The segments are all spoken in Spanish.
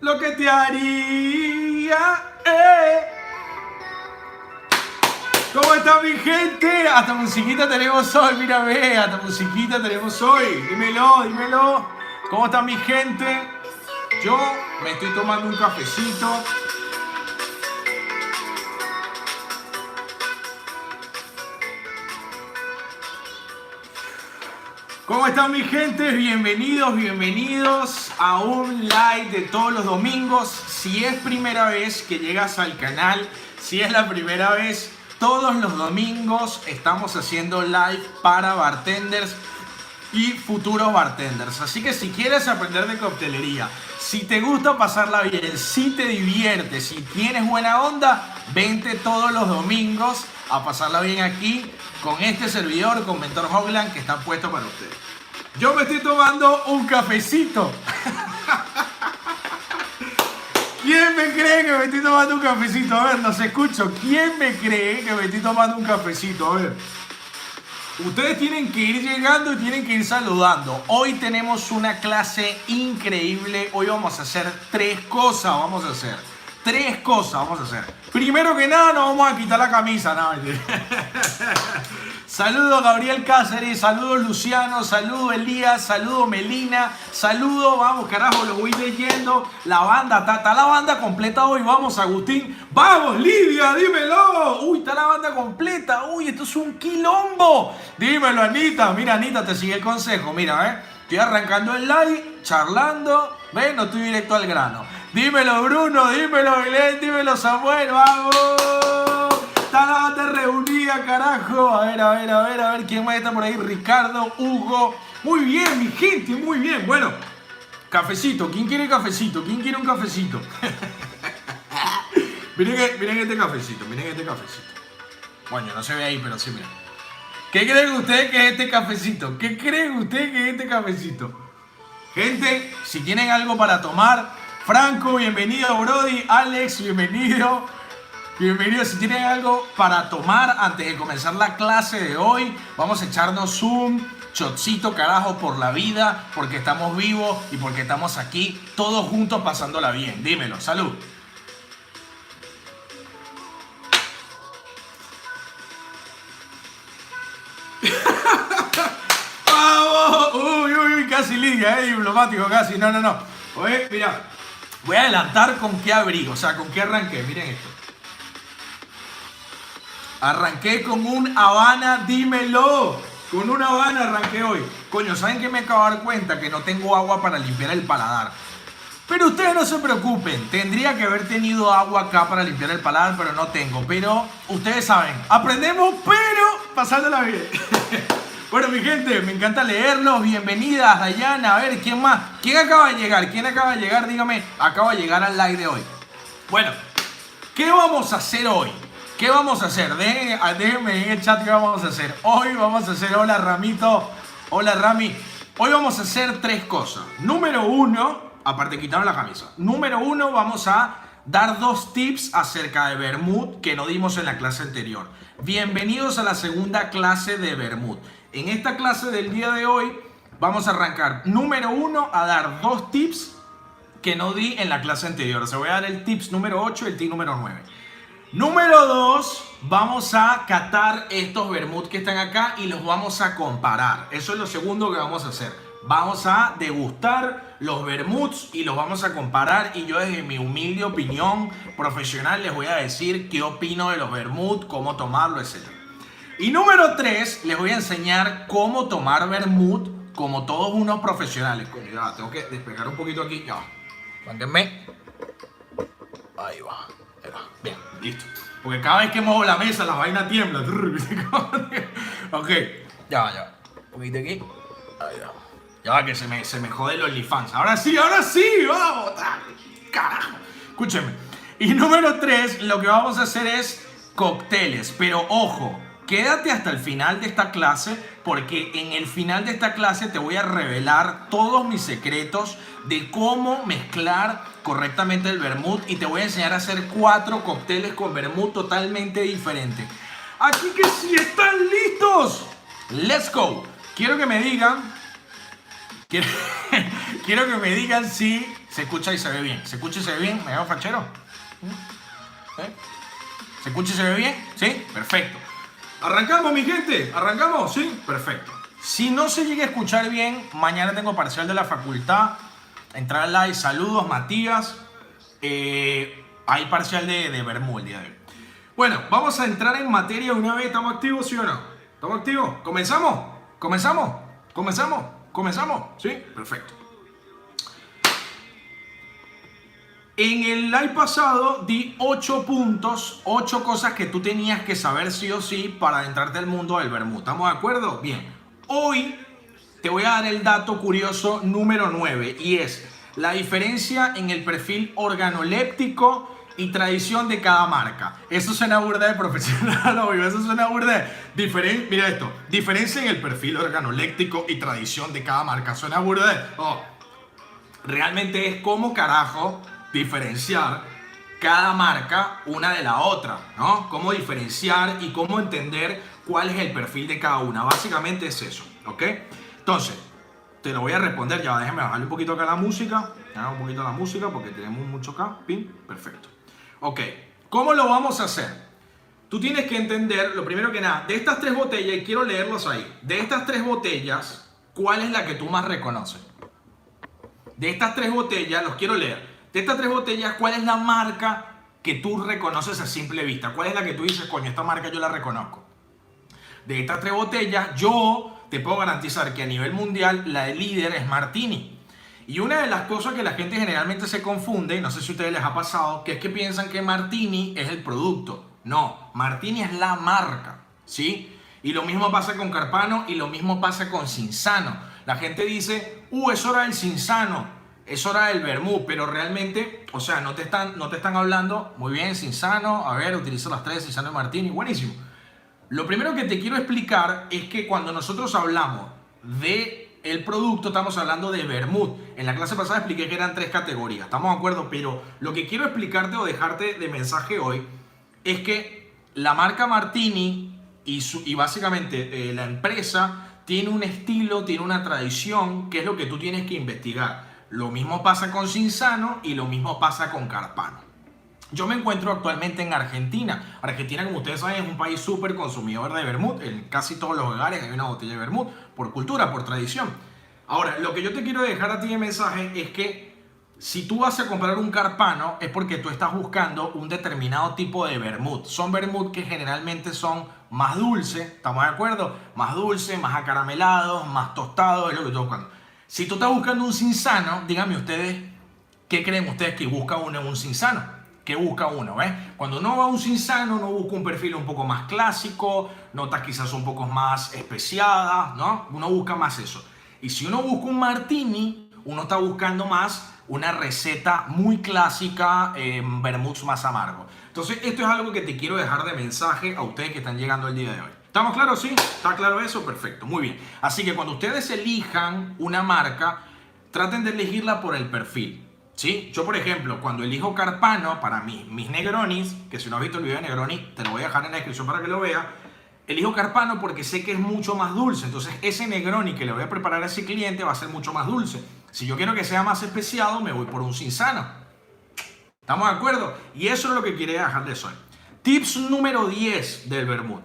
lo que te haría. ¿Cómo está mi gente? Hasta musiquita tenemos hoy, mírame, hasta musiquita tenemos hoy. Dímelo, dímelo. ¿Cómo está mi gente? Yo me estoy tomando un cafecito. ¿Cómo están mi gente? Bienvenidos, bienvenidos a un live de todos los domingos. Si es primera vez que llegas al canal, si es la primera vez, todos los domingos estamos haciendo live para bartenders y futuros bartenders. Así que si quieres aprender de coctelería, si te gusta pasarla bien, si te diviertes, si tienes buena onda, vente todos los domingos a pasarla bien aquí con este servidor, con Mentor Hogland, que está puesto para ustedes. Yo me estoy tomando un cafecito. ¿Quién me cree que me estoy tomando un cafecito? A ver, los escucho. ¿Quién me cree que me estoy tomando un cafecito? A ver. Ustedes tienen que ir llegando y tienen que ir saludando. Hoy tenemos una clase increíble. Hoy vamos a hacer tres cosas. Primero que nada, nos vamos a quitar la camisa. No, saludos Gabriel Cáceres, saludos Luciano, saludos Elías, saludos Melina, saludos, vamos carajo, lo voy leyendo. La banda, está la banda completa hoy. Vamos Agustín, vamos Lidia, dímelo. Uy, está la banda completa. Uy, esto es un quilombo. Dímelo Anita, mira Anita, te sigue el consejo. Mira, estoy arrancando el live, charlando, no estoy directo al grano. Dímelo Bruno, dímelo Belén, dímelo Samuel, vamos. Está la banda reunida, carajo. A ver, ¿quién más está por ahí? Ricardo, Hugo. Muy bien, mi gente, muy bien. Bueno, cafecito. ¿Quién quiere cafecito? ¿Quién quiere un cafecito? miren este cafecito, Bueno, no se ve ahí, pero sí, miren. ¿Qué creen ustedes que es este cafecito? Gente, si tienen algo para tomar, Franco, bienvenido, Brody. Alex, bienvenido. Si tienen algo para tomar antes de comenzar la clase de hoy, vamos a echarnos un shotcito, carajo, por la vida, porque estamos vivos y porque estamos aquí todos juntos pasándola bien. Dímelo, salud. ¡Vamos! Uy, casi liga, diplomático, casi. No. Oye, mira, voy a adelantar con qué abrí, con qué arranqué. Miren esto. Arranqué con un Habana, dímelo. Con una Habana arranqué hoy. Coño, ¿saben qué me acabo de dar cuenta? Que no tengo agua para limpiar el paladar. Pero ustedes no se preocupen. Tendría que haber tenido agua acá para limpiar el paladar, pero no tengo. Pero ustedes saben, aprendemos, pero pasándola bien. Bueno, mi gente, me encanta leerlos. Bienvenidas, Dayana. A ver, ¿quién más? ¿Quién acaba de llegar? Dígame, acaba de llegar al live de hoy. Bueno, ¿qué vamos a hacer hoy? ¿Qué vamos a hacer? Déjenme en el chat qué vamos a hacer. Hoy vamos a hacer, hola Ramito, hola Rami. Hoy vamos a hacer tres cosas. Número uno, aparte quitaron la camisa. Número uno, vamos a dar dos tips acerca de vermut que no dimos en la clase anterior. Bienvenidos a la segunda clase de vermut. En esta clase del día de hoy vamos a arrancar, número uno, a dar dos tips que no di en la clase anterior. O sea, voy a dar el tips número 8 y el tip número 9. Número 2, vamos a catar estos vermut que están acá y los vamos a comparar. Eso es lo segundo que vamos a hacer. Vamos a degustar los vermuts y los vamos a comparar. Y yo desde mi humilde opinión profesional les voy a decir qué opino de los vermut, cómo tomarlo, etc. Y número 3, les voy a enseñar cómo tomar vermut como todos unos profesionales. Coño, ya, tengo que despegar un poquito aquí. Ya, mándenme. Ahí va. Bien, listo. Porque cada vez que muevo la mesa, la vaina tiembla. Ok, ya va. Un poquito aquí. Ahí va. Ya va que se me jode el OnlyFans. Ahora sí, vamos. Carajo. Escúchenme. Y número 3, lo que vamos a hacer es cócteles. Pero ojo, quédate hasta el final de esta clase, porque en el final de esta clase te voy a revelar todos mis secretos de cómo mezclar correctamente el vermut y te voy a enseñar a hacer 4 cócteles con vermut totalmente diferentes. Así que si están listos, let's go. Quiero que me digan si Se escucha y se ve bien. ¿Se escucha y se ve bien? ¿Me veo fachero? ¿Eh? ¿Se escucha y se ve bien? ¿Sí? Perfecto. ¿Arrancamos, mi gente? ¿Arrancamos? ¿Sí? Perfecto. Si no se llega a escuchar bien, mañana tengo parcial de la facultad. Entrar live. Saludos, Matías. Hay parcial de Bermú el día de hoy. Bueno, vamos a entrar en materia una vez. ¿Estamos activos, sí o no? ¿Estamos activos? ¿Comenzamos? ¿Comenzamos? ¿Comenzamos? ¿Comenzamos? ¿Sí? Perfecto. En el live pasado di 8 puntos, 8 cosas que tú tenías que saber sí o sí para adentrarte al mundo del Bermú. ¿Estamos de acuerdo? Bien. Hoy te voy a dar el dato curioso número 9 y es la diferencia en el perfil organoléptico y tradición de cada marca. Eso suena burda de profesional, obvio. Eso suena burda de mira esto. Diferencia en el perfil organoléptico y tradición de cada marca. Suena burda de... Realmente es como carajo diferenciar cada marca una de la otra, ¿no? Cómo diferenciar y cómo entender cuál es el perfil de cada una. Básicamente es eso, ¿ok? Entonces, te lo voy a responder. Ya, déjame bajarle un poquito acá la música. Un poquito la música porque tenemos mucho acá. Pin, perfecto. Ok, ¿cómo lo vamos a hacer? Tú tienes que entender, lo primero que nada, de estas 3 botellas, y quiero leerlos ahí. De estas 3 botellas, ¿cuál es la que tú más reconoces? De estas 3 botellas, los quiero leer. De estas 3 botellas, ¿cuál es la marca que tú reconoces a simple vista? ¿Cuál es la que tú dices, coño, esta marca yo la reconozco? De estas 3 botellas, yo te puedo garantizar que a nivel mundial la líder es Martini. Y una de las cosas que la gente generalmente se confunde, y no sé si a ustedes les ha pasado, que es que piensan que Martini es el producto. No, Martini es la marca, ¿sí? Y lo mismo pasa con Carpano y lo mismo pasa con Cinzano. La gente dice, es hora del Cinzano, es hora del Vermú, pero realmente, o sea, no te están hablando, muy bien, Cinzano, a ver, utiliza las 3, Cinzano y Martini, buenísimo. Lo primero que te quiero explicar es que cuando nosotros hablamos de el producto, estamos hablando de vermut. En la clase pasada expliqué que eran 3 categorías, estamos de acuerdo, pero lo que quiero explicarte o dejarte de mensaje hoy es que la marca Martini y básicamente la empresa tiene un estilo, tiene una tradición, que es lo que tú tienes que investigar. Lo mismo pasa con Cinzano y lo mismo pasa con Carpano. Yo me encuentro actualmente en Argentina. Argentina, como ustedes saben, es un país súper consumidor de vermut. En casi todos los hogares hay una botella de vermut, por cultura, por tradición. Ahora, lo que yo te quiero dejar a ti de mensaje es que si tú vas a comprar un Carpano es porque tú estás buscando un determinado tipo de vermut. Son vermut que generalmente son más dulces, ¿estamos de acuerdo? Más dulces, más acaramelados, más tostados, es lo que estoy buscando. Si tú estás buscando un Cinzano, díganme ustedes, ¿qué creen ustedes que busca uno en un Cinzano? ¿Qué busca uno? ¿Ves? Cuando uno va a un Cinzano, uno busca un perfil un poco más clásico, notas quizás un poco más especiadas, ¿no? Uno busca más eso. Y si uno busca un Martini, uno está buscando más una receta muy clásica, vermuts más amargo. Entonces, esto es algo que te quiero dejar de mensaje a ustedes que están llegando el día de hoy. ¿Estamos claros? ¿Sí? ¿Está claro eso? Perfecto, muy bien. Así que cuando ustedes elijan una marca, traten de elegirla por el perfil. ¿Sí? Yo, por ejemplo, cuando elijo Carpano para mis Negronis, que si no has visto el video de Negroni, te lo voy a dejar en la descripción para que lo veas, elijo Carpano porque sé que es mucho más dulce. Entonces, ese Negroni que le voy a preparar a ese cliente va a ser mucho más dulce. Si yo quiero que sea más especiado, me voy por un Cinzano. ¿Estamos de acuerdo? Y eso es lo que quería dejarles hoy. Tips número 10 del vermut.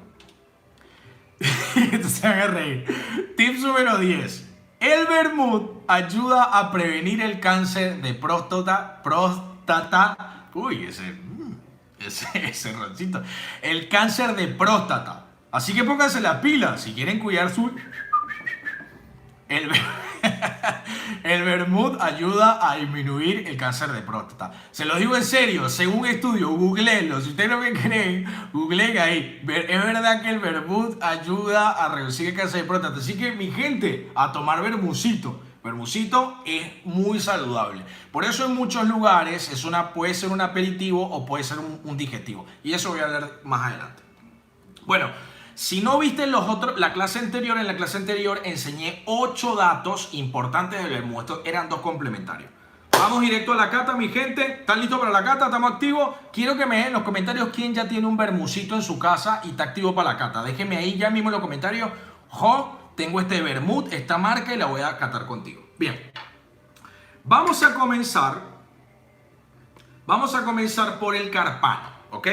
Se van a reír. Tips número 10. El vermut ayuda a prevenir el cáncer de próstata. Uy, ese roncito. El cáncer de próstata. Así que pónganse la pila si quieren cuidar su... El vermut ayuda a disminuir el cáncer de próstata. Se lo digo en serio, según estudio, googleenlo. Si ustedes no me creen, googleen ahí. Es verdad que el vermut ayuda a reducir el cáncer de próstata. Así que, mi gente, a tomar vermucito. Vermucito es muy saludable. Por eso en muchos lugares puede ser un aperitivo o puede ser un digestivo. Y eso voy a hablar más adelante. Bueno, si no viste en la clase anterior, enseñé 8 datos importantes del vermut. Estos eran 2 complementarios. Vamos directo a la cata, mi gente. ¿Están listos para la cata? ¿Estamos activos? Quiero que me den en los comentarios quién ya tiene un vermucito en su casa y está activo para la cata. Déjenme ahí ya mismo en los comentarios. Tengo este vermut, esta marca y la voy a catar contigo. Bien. Vamos a comenzar por el Carpano, ¿ok?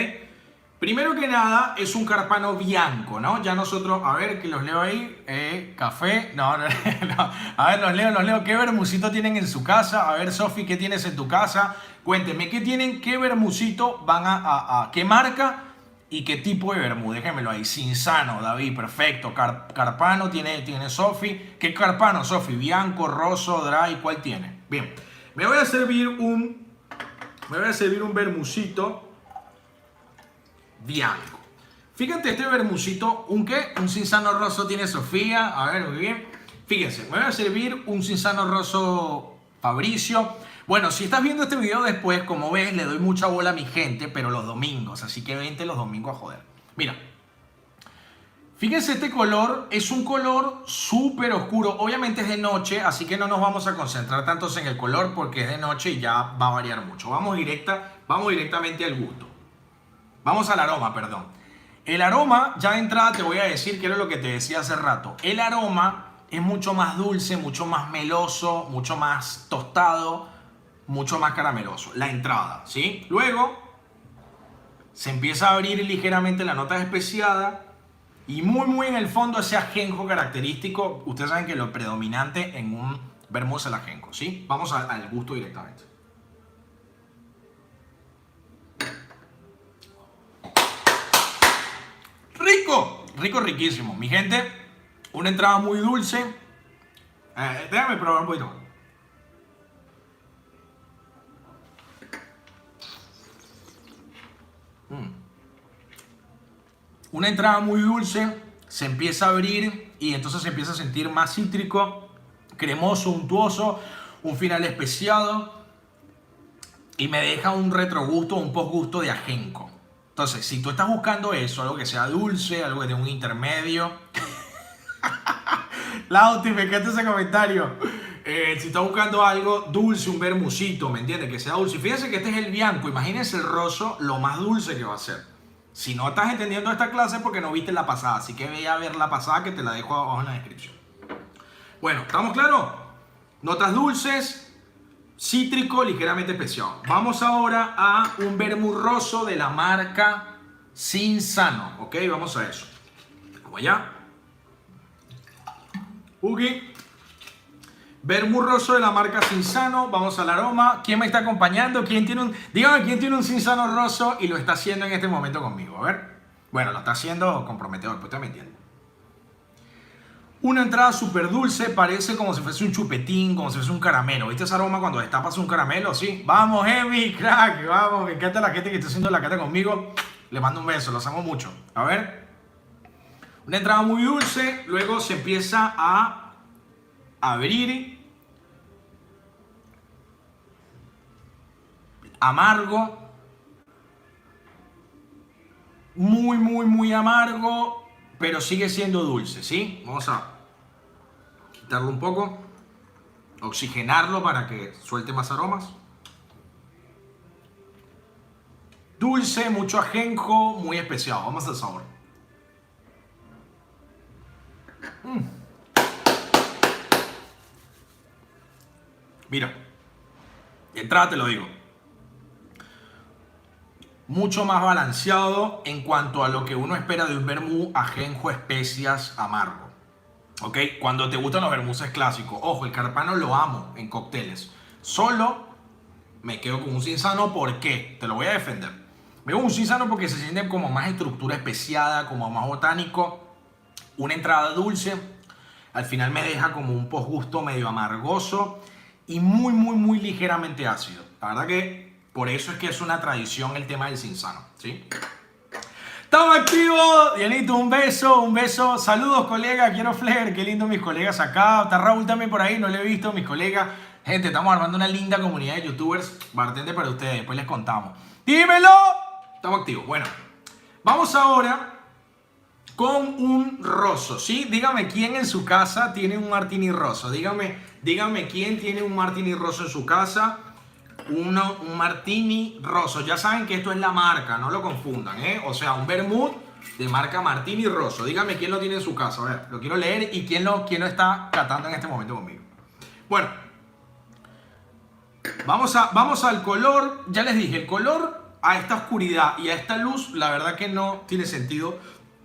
Primero que nada, es un Carpano bianco, ¿no? Ya nosotros, a ver, que los leo ahí. Café, no. A ver, los leo. ¿Qué vermucito tienen en su casa? A ver, Sofi, ¿qué tienes en tu casa? Cuéntenme, ¿qué tienen? ¿Qué vermucito van a qué marca y qué tipo de vermú? Déjenmelo ahí. Cinzano, David, perfecto. Carpano tiene Sofi. ¿Qué Carpano, Sofi? Bianco, roso, dry, ¿cuál tiene? Bien, me voy a servir un vermucito bianco. Fíjate este vermucito, ¿un qué? Un cinzano roso tiene Sofía. A ver, muy bien. Fíjense, me voy a servir un cinzano roso Fabricio. Bueno, si estás viendo este video después, como ves, le doy mucha bola a mi gente, pero los domingos, así que vente los domingos a joder. Mira, fíjense, este color es un color súper oscuro. Obviamente es de noche, así que no nos vamos a concentrar tantos en el color porque es de noche y ya va a variar mucho. Vamos directamente al gusto. Vamos al aroma, perdón. El aroma, ya de entrada te voy a decir que era lo que te decía hace rato. El aroma es mucho más dulce, mucho más meloso, mucho más tostado, mucho más carameloso. La entrada, ¿sí? Luego se empieza a abrir ligeramente la nota especiada y muy en el fondo ese ajenjo característico. Ustedes saben que lo predominante en un vermú es el ajenjo, ¿sí? Vamos al gusto directamente. Rico, riquísimo. Mi gente, una entrada muy dulce. Déjame probar un poquito. Una entrada muy dulce, se empieza a abrir y entonces se empieza a sentir más cítrico, cremoso, untuoso, un final especiado y me deja un retrogusto, un postgusto de ajenco. Entonces, si tú estás buscando eso, algo que sea dulce, algo de un intermedio. Lauti, me encanta ese comentario. Si estás buscando algo dulce, un vermucito, ¿me entiendes? Que sea dulce. Fíjense que este es el bianco. Imagínense el roso, lo más dulce que va a ser. Si no estás entendiendo esta clase es porque no viste la pasada. Así que ve a ver la pasada que te la dejo abajo en la descripción. Bueno, ¿estamos claros? Notas dulces. Cítrico, ligeramente especiado. Vamos ahora a un vermú roso de la marca Cinzano. Ok, vamos a eso. Vamos allá. Vermú roso de la marca Cinzano. Vamos al aroma. ¿Quién me está acompañando? Dígame quién tiene un Cinzano roso y lo está haciendo en este momento conmigo. A ver. Bueno, lo está haciendo comprometedor, pues usted me entiende. Una entrada súper dulce, parece como si fuese un chupetín, como si fuese un caramelo. ¿Viste ese aroma cuando destapas un caramelo? Sí. Vamos, Emi, crack, vamos. Me encanta la gente que está haciendo la cata conmigo. Le mando un beso, los amo mucho. A ver. Una entrada muy dulce, luego se empieza a abrir. Amargo. Muy amargo, pero sigue siendo dulce, ¿sí? Vamos a quitarlo un poco, oxigenarlo para que suelte más aromas. Dulce, mucho ajenjo, muy especiado. Vamos al sabor. Mira, de entrada te lo digo. Mucho más balanceado en cuanto a lo que uno espera de un vermú, ajenjo, especias, amargo. ¿Ok? Cuando te gustan los vermuses clásicos. Ojo, el Carpano lo amo en cócteles. Solo me quedo con un Cinzano. ¿Por qué? Te lo voy a defender. Me gusta un Cinzano porque se siente como más estructura especiada, como más botánico. Una entrada dulce. Al final me deja como un postgusto medio amargoso y muy ligeramente ácido. La verdad que por eso es que es una tradición el tema del Cinzano, ¿sí? ¡Estamos activos! Dianito, un beso. Saludos, colegas. Quiero flair. Qué lindo mis colegas acá. Está Raúl también por ahí, no lo he visto, mis colegas. Gente, estamos armando una linda comunidad de youtubers. Bartender para ustedes, después les contamos. ¡Dímelo! Estamos activos. Bueno, vamos ahora con un roso, ¿sí? Dígame quién en su casa tiene un martini roso. Dígame quién tiene un martini roso en su casa. Un martini roso. Ya saben que esto es la marca, no lo confundan, ¿eh? O sea, un vermut de marca Martini Rosso. Dígame quién lo tiene en su casa. A ver, lo quiero leer y quién lo está catando en este momento conmigo. Bueno, vamos al color. Ya les dije, el color a esta oscuridad y a esta luz, la verdad que no tiene sentido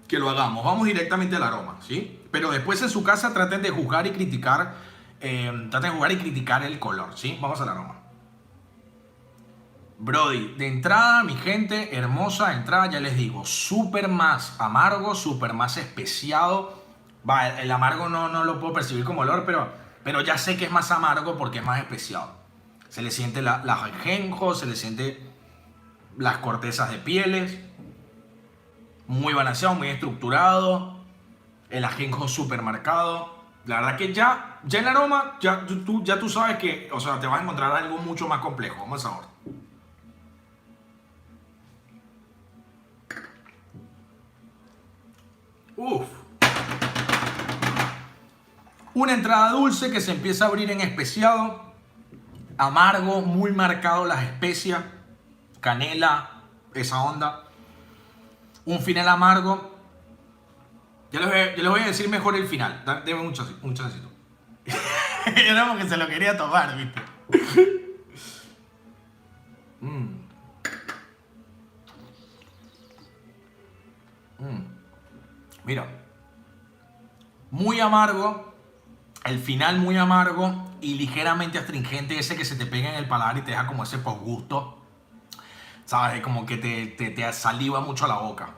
que lo hagamos. Vamos directamente al aroma, ¿sí? Pero después en su casa traten de juzgar y criticar, el color, ¿sí? Vamos al aroma. Brody, de entrada, mi gente hermosa, de entrada ya les digo, súper más amargo, súper más especiado. Va, el amargo no lo puedo percibir como olor, pero ya sé que es más amargo porque es más especiado. Se le siente las ajenjos, se le siente las cortezas de pieles. Muy balanceado, muy estructurado. El ajenjo súper marcado. La verdad que ya el aroma, ya tú sabes que, o sea, te vas a encontrar algo mucho más complejo. Vamos al sabor. Uf. Una entrada dulce que se empieza a abrir en especiado. Amargo, muy marcado las especias. Canela, esa onda. Un final amargo. Ya les voy a decir mejor el final. Deme un chancito. Era porque se lo quería tomar, ¿viste? Mira. Muy amargo. El final muy amargo y ligeramente astringente, ese que se te pega en el paladar y te deja como ese posgusto. ¿Sabes? Como que te saliva mucho la boca.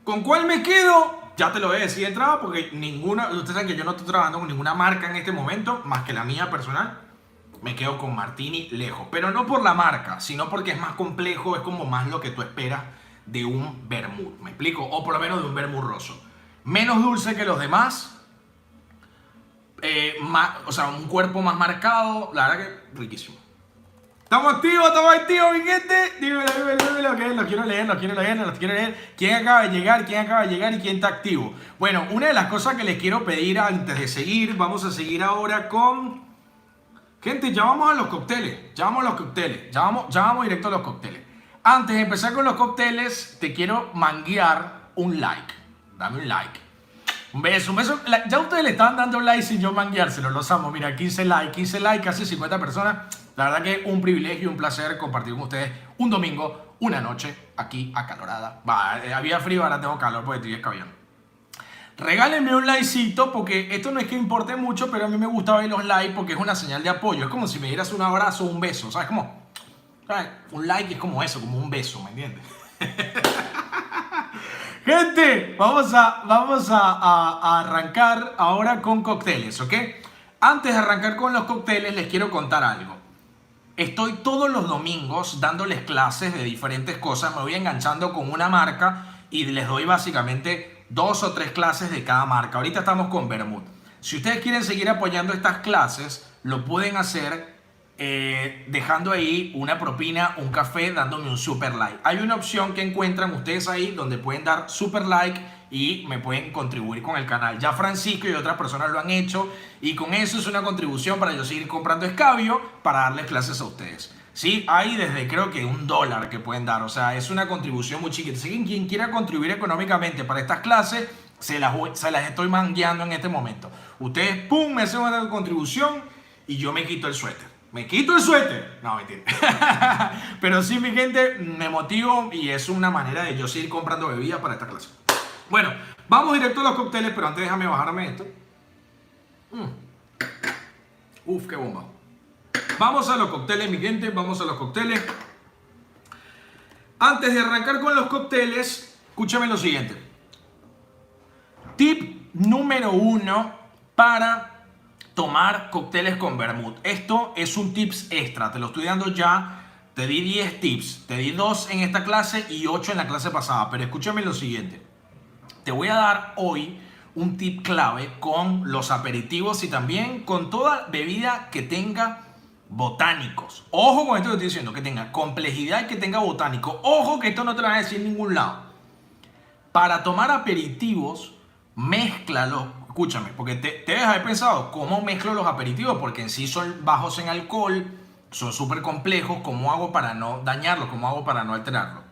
¿Con cuál me quedo? Ya te lo voy a decir de entrada porque ustedes saben que yo no estoy trabajando con ninguna marca en este momento, más que la mía personal. Me quedo con Martini lejos, pero no por la marca, sino porque es más complejo, es como más lo que tú esperas de un vermut, ¿me explico? O por lo menos de un vermut rosso. Menos dulce que los demás, o sea, un cuerpo más marcado, la verdad que riquísimo. ¿Estamos activos, mi gente? Dímelo, que los quiero leer. ¿Quién acaba de llegar y quién está activo? Bueno, una de las cosas que les quiero pedir antes de seguir, vamos a seguir ahora con... Gente, ya vamos a los cócteles, ya vamos directo a los cócteles. Antes de empezar con los cócteles, te quiero manguear un like. Dame un like. Un beso. Ya ustedes le estaban dando like sin yo mangueárselo, los amo. Mira, 15 likes, casi 50 personas. La verdad que un privilegio y un placer compartir con ustedes un domingo, una noche, aquí acalorada. Había frío, ahora tengo calor porque estoy escabeando. Regálenme un likecito porque esto no es que importe mucho, pero a mí me gusta ver los likes porque es una señal de apoyo. Es como si me dieras un abrazo o un beso, ¿sabes? ¿Sabes? Un like es como eso, como un beso, ¿me entiendes? Gente, vamos a arrancar ahora con cócteles, ¿ok? Antes de arrancar con los cócteles les quiero contar algo. Estoy todos los domingos dándoles clases de diferentes cosas. Me voy enganchando con una marca y les doy básicamente 2 o 3 clases de cada marca. Ahorita estamos con vermut. Si ustedes quieren seguir apoyando estas clases, lo pueden hacer dejando ahí una propina, un café, dándome un super like. Hay una opción que encuentran ustedes ahí donde pueden dar super like y me pueden contribuir con el canal. Ya Francisco y otras personas lo han hecho y con eso es una contribución para yo seguir comprando escabio para darles clases a ustedes. Sí, hay desde creo que $1 que pueden dar, o sea, es una contribución muy chiquita. Así que quien quiera contribuir económicamente para estas clases, se las estoy mangueando en este momento. Ustedes, pum, me hacen una contribución y yo me quito el suéter. ¿Me quito el suéter? No, mentira. Pero sí, mi gente, me motivo y es una manera de yo seguir comprando bebidas para esta clase. Bueno, vamos directo a los cócteles, pero antes déjame bajarme esto. Uf, qué bomba. Vamos a los cócteles, mi gente, vamos a los cócteles. Antes de arrancar con los cócteles, escúchame lo siguiente. Tip número 1 para tomar cócteles con vermut. Esto es un tips extra, te lo estoy dando ya. Te di 10 tips, te di 2 en esta clase y 8 en la clase pasada. Pero escúchame lo siguiente. Te voy a dar hoy un tip clave con los aperitivos y también con toda bebida que tenga botánicos. Ojo con esto que estoy diciendo, que tenga complejidad y que tenga botánico. Ojo que esto no te lo van a decir en ningún lado. Para tomar aperitivos, mézclalo. Escúchame, porque te debes haber pensado cómo mezclo los aperitivos, porque en sí son bajos en alcohol, son súper complejos. ¿Cómo hago para no dañarlos? ¿Cómo hago para no alterarlos?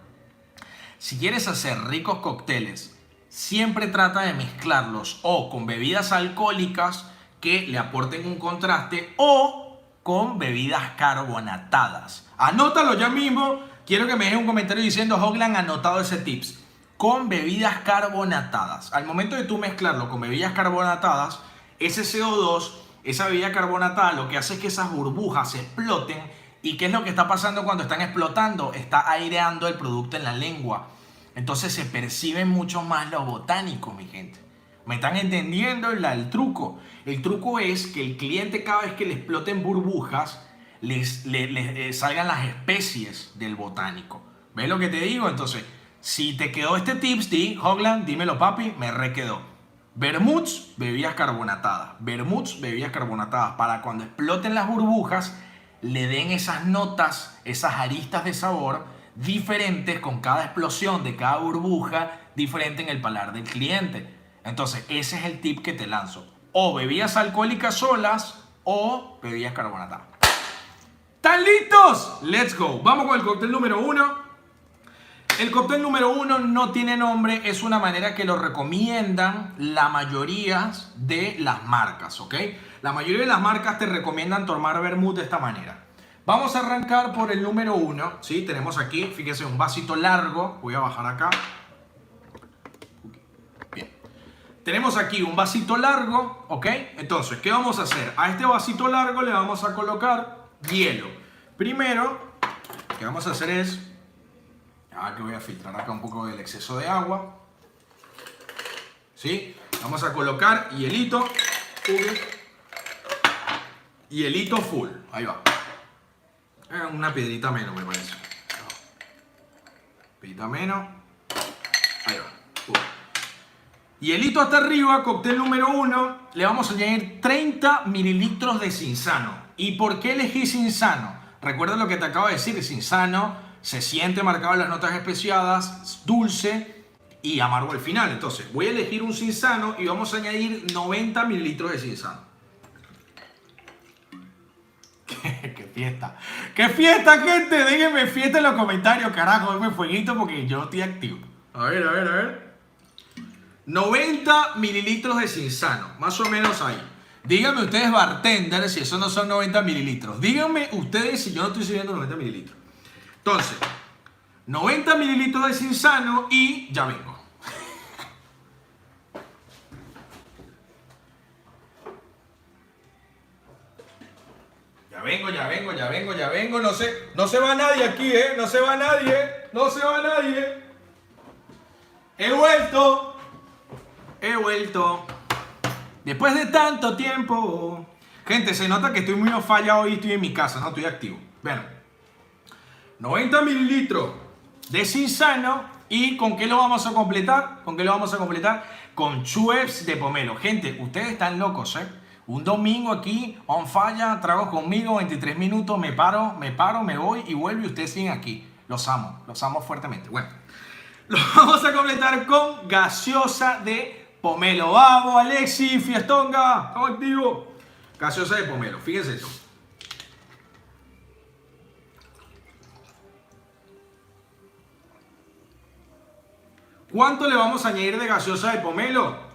Si quieres hacer ricos cócteles, siempre trata de mezclarlos o con bebidas alcohólicas que le aporten un contraste o con bebidas carbonatadas. Anótalo ya mismo. Quiero que me dejes un comentario diciendo, Hoglan, anotado ese tips. Con bebidas carbonatadas. Al momento de tú mezclarlo con bebidas carbonatadas, ese CO2, esa bebida carbonatada, lo que hace es que esas burbujas exploten. ¿Y qué es lo que está pasando cuando están explotando? Está aireando el producto en la lengua. Entonces se perciben mucho más los botánicos, mi gente. ¿Me están entendiendo el truco? El truco es que el cliente, cada vez que le exploten burbujas, les salgan las especies del botánico. ¿Ves lo que te digo? Entonces, si te quedó este tips, Hoglan, dímelo papi, me requedó. Vermuts, bebidas carbonatadas. Vermuts, bebidas carbonatadas. Para cuando exploten las burbujas, le den esas notas, esas aristas de sabor diferentes con cada explosión de cada burbuja, diferente en el paladar del cliente. Entonces, ese es el tip que te lanzo. O bebidas alcohólicas solas o bebidas carbonatadas. ¿Están listos? Let's go. Vamos con el cóctel número 1. El cóctel número 1 no tiene nombre, es una manera que lo recomiendan la mayoría de las marcas, ¿ok? La mayoría de las marcas te recomiendan tomar vermut de esta manera. Vamos a arrancar por el número 1, ¿sí? Tenemos aquí, fíjese, un vasito largo. Voy a bajar acá. Bien. Tenemos aquí un vasito largo, ¿ok? Entonces, ¿qué vamos a hacer? A este vasito largo le vamos a colocar hielo. Primero, ¿qué vamos a hacer es... que voy a filtrar acá un poco del exceso de agua. ¿Sí? Vamos a colocar hielito. Hielito full. Ahí va. Una piedrita menos, me parece. Piedrita menos. Ahí va. Hielito hasta arriba, cóctel número 1. Le vamos a añadir 30 mililitros de Cinzano. ¿Y por qué elegí Cinzano? Recuerda lo que te acabo de decir. Cinzano se siente marcado en las notas especiadas, dulce y amargo al final. Entonces, voy a elegir un Cinzano y vamos a añadir 90 mililitros de Cinzano. ¡Qué fiesta! ¡Qué fiesta, gente! Déjenme fiesta en los comentarios, carajo. Denme fueguito porque yo estoy activo. A ver. 90 mililitros de Cinzano, más o menos ahí. Díganme ustedes, bartenders, si eso no son 90 mililitros. Díganme ustedes si yo no estoy sirviendo 90 mililitros. Entonces, 90 mililitros de Cinzano y ya vengo. Ya vengo. No se va nadie aquí, ¿eh? No se va nadie. He vuelto. Después de tanto tiempo. Gente, se nota que estoy muy no falla hoy, estoy en mi casa, no estoy activo. Vean. 90 mililitros de Cinzano. ¿Y con qué lo vamos a completar? Con Schweppes de pomelo. Gente, ustedes están locos, ¿eh? Un domingo aquí, on falla, trago conmigo, 23 minutos, me paro, me voy y vuelvo y ustedes siguen aquí. Los amo fuertemente. Bueno, lo vamos a completar con gaseosa de pomelo. Vamos, Alexi, fiestonga, estamos activos. Gaseosa de pomelo, fíjense esto. ¿Cuánto le vamos a añadir de gaseosa de pomelo?